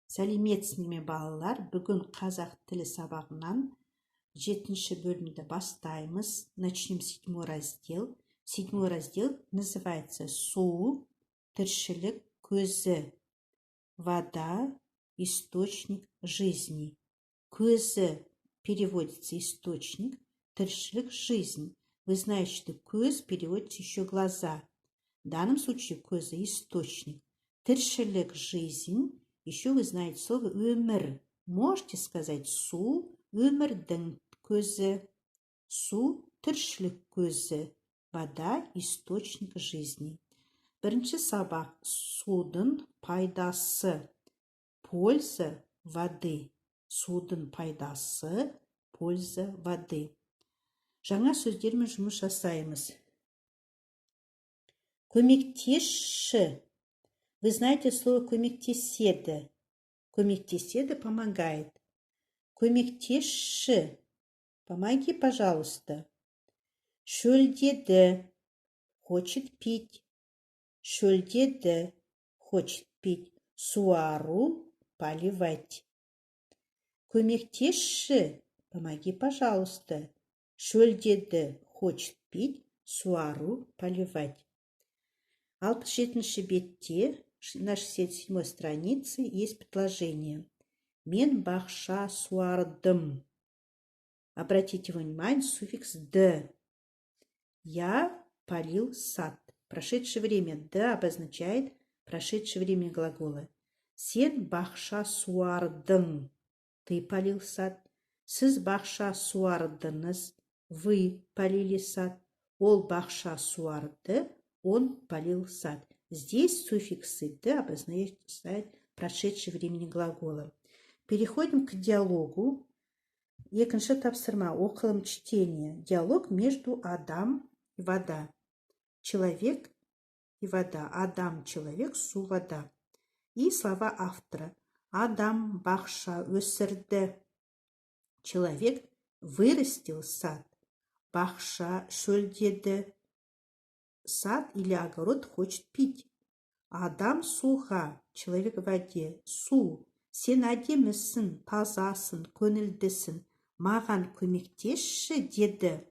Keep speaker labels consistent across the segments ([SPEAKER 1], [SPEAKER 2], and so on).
[SPEAKER 1] Сәлеметсіздер ме балалар? Бүгін қазақ тілі сабағынан 7-ші бөлімді бастаймыз. Начнем 7-й раздел. 7-й раздел называется «Су», «Тіршілік көзі», «Вода», «Источник жизни». Көзі переводится «источник», «Тіршілік» «жизнь». Вы знаете, что көз переводится еще «глаза». В данном случае көзі «источник». Тіршілік «жизнь». Еще вы знаете слово «өмір». Можете сказать «су» өмірдің көзі, «су» тіршілік көзі, «вода» источник жизни. Бірінші сабақ судың пайдасы, польза воды. Судың пайдасы, польза воды. Жаңа сөздермен жұмыс жасаймыз. Көмектесші. Вы знаете слово «көмектеседі». Көмектеседі – помогает. Көмектесші. Помоги, пожалуйста. Шөлдеді. Хочет пить. Шөлдеді. Хочет пить. Суару. Поливать. Көмектесші. Помоги, пожалуйста. Шөлдеді. Хочет пить. Суару. Поливать. 67-ші бетте, на 67-й странице, есть предложение. Мен бақша суардым. Обратите внимание, суффикс «д». Я полил сад. Прошедшее время «д» обозначает прошедшее время глагола. Сен бақша суардың. Ты полил сад. Сіз бақша суардыңыз. Вы полили сад. Ол бақша суарды. Он полил сад. Здесь суффиксы «д» обозначают прошедшее времени глагола. Переходим к диалогу. Екінші тапсырма. Оқылым чтения. Диалог между Адам и вода. Человек и вода. Адам, человек, су, вода. И слова автора. Адам бақша өсірді. Человек вырастил сад. Бақша шөлдеді. Сад или огород хочет пить. Адам суға, человек в воде. Су, сен әдемісің, тазасың, көңілдісің. Маған көмектесші, деді.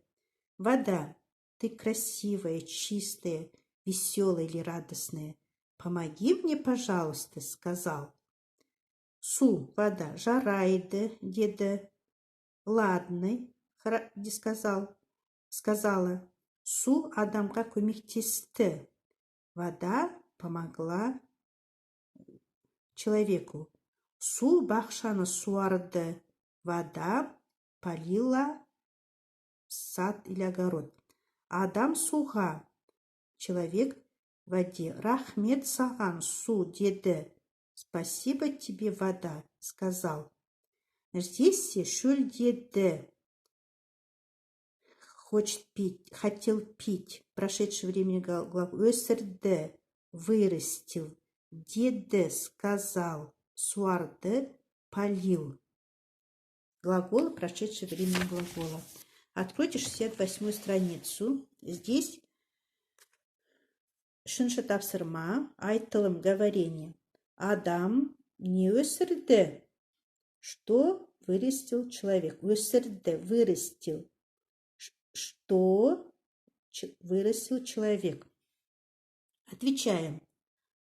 [SPEAKER 1] Вода, ты красивая, чистая, веселая или радостная. Помоги мне, пожалуйста, сказал. Су, вода, жарайды, деді. Ладно, сказала. Су адамға көмектесті. Вода помогла человеку. Су бақшаны суарды. Вода полила сад или огород. Адам суға. Человек в воде. Рахмет саған, су, деді. Спасибо тебе, вода, сказал. Здесь шөлдеді. Хочет пить, хотел пить. Прошедшее время глагол. Өсірді, вырастил. Деді, сказал. Суарды, полил. Глагол, прошедшее время глагола. Откройте 68-ю страницу. Здесь үшінші тапсырма, айтылым, говорение. Адам не өсірді. Что вырастил человек? Өсірді, вырастил. Что вырастил человек? Отвечаем.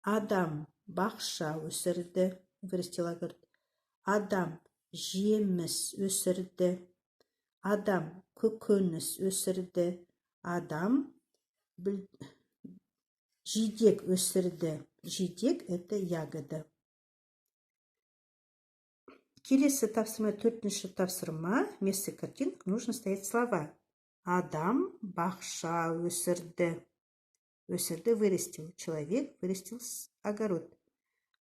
[SPEAKER 1] Адам бақша өсірді, вырастил огород. Адам жеміс өсірді. Адам көкөніс өсірді. Адам жидек өсірді. Жидек – это ягода. Келесі тапсырма, 4-ші тапсырма. Вместо картинок нужно ставить слова. Адам бақша өсірді. Өсірді, вырастил. Человек вырастил огород.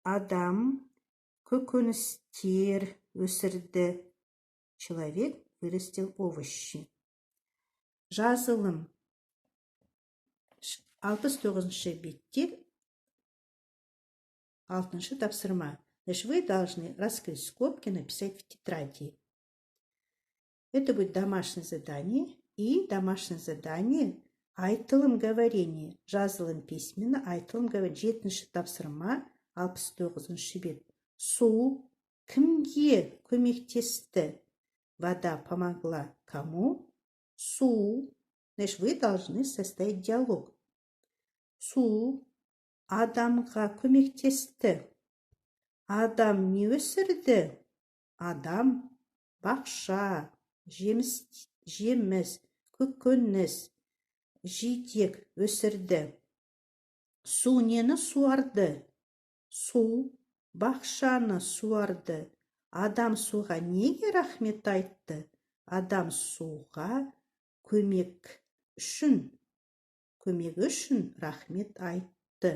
[SPEAKER 1] Адам көкөністер өсірді. Человек вырастил овощи. Жазылым. 69-ші бетте 6-ші тапсырма. Значит, вы должны раскрыть скобки, написать в тетради. Это будет домашнее задание. И домашнее задание айтылым говорение. Жазылым письменно, айтылым говорение. 7-ші тапсырма, 69-ші бет. Су кімге көмектесті? Вода помогла кому? Су. Значит, вы должны составить диалог. Су адамға көмектесті. Адам не өсірді? Адам бақша, жеміс, көкөніс, жидек өсірді. Су нені суарды? Су бақшаны суарды. Адам суға неге рахмет айтты? Адам суға көмегі үшін рахмет айтты.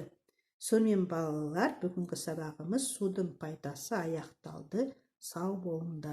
[SPEAKER 1] Сонымен балалар, бүгінгі сабағымыз судың пайдасы аяқталды. Сау болыңдар.